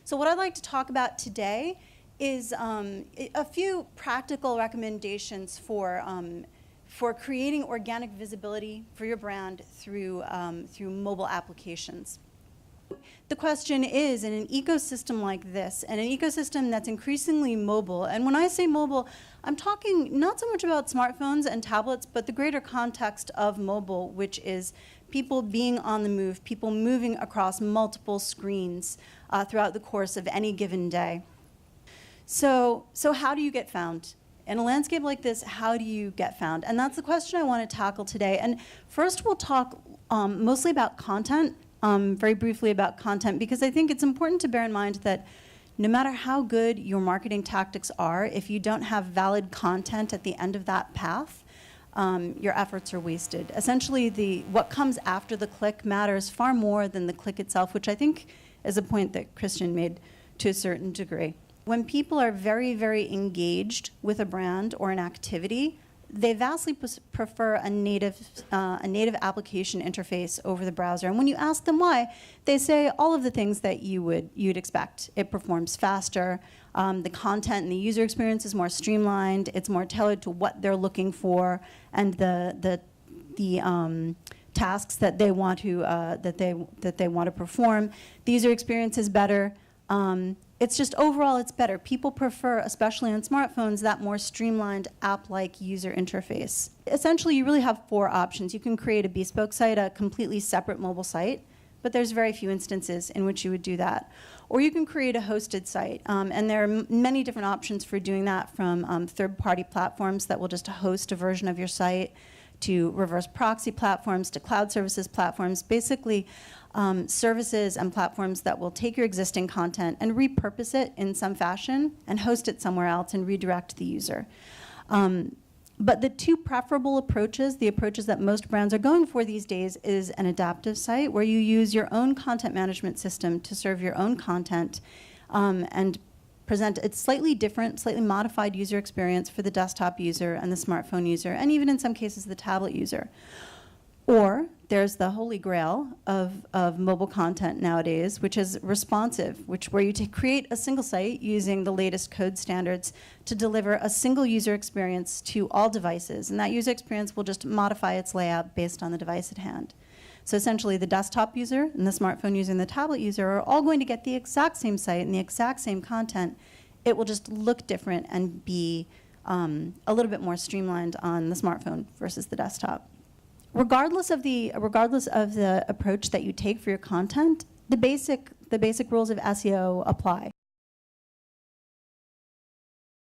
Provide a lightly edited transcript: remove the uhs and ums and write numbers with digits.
So what I'd like to talk about today is a few practical recommendations for creating organic visibility for your brand through mobile applications. The question is, in an ecosystem like this, and an ecosystem that's increasingly mobile, and when I say mobile, I'm talking not so much about smartphones and tablets, but the greater context of mobile, which is people being on the move, people moving across multiple screens throughout the course of any given day. So how do you get found? In a landscape like this, how do you get found? And that's the question I want to tackle today. And first we'll talk mostly about content, very briefly about content, because I think it's important to bear in mind that no matter how good your marketing tactics are, if you don't have valid content at the end of that path, your efforts are wasted. Essentially, what comes after the click matters far more than the click itself, which I think is a point that Christian made to a certain degree. When people are very, very engaged with a brand or an activity, they vastly prefer a native application interface over the browser. And when you ask them why, they say all of the things that you'd expect. It performs faster, the content and the user experience is more streamlined, it's more tailored to what they're looking for, and the tasks that they want to perform. The user experience is better. It's just overall it's better. People prefer, especially on smartphones, that more streamlined app-like user interface. Essentially, you really have four options. You can create a bespoke site, a completely separate mobile site, but there's very few instances in which you would do that. Or you can create a hosted site, and there are many different options for doing that, from third-party platforms that will just host a version of your site, to reverse proxy platforms, to cloud services platforms, basically services and platforms that will take your existing content and repurpose it in some fashion and host it somewhere else and redirect the user. But the two preferable approaches, the approaches that most brands are going for these days, is an adaptive site where you use your own content management system to serve your own content and present a slightly different, slightly modified user experience for the desktop user and the smartphone user, and even in some cases the tablet user. Or there's the holy grail of mobile content nowadays, which is responsive, where you create a single site using the latest code standards to deliver a single user experience to all devices, and that user experience will just modify its layout based on the device at hand. So essentially, the desktop user and the smartphone user and the tablet user are all going to get the exact same site and the exact same content. It will just look different and be a little bit more streamlined on the smartphone versus the desktop. Regardless of the approach that you take for your content, the basic rules of SEO apply.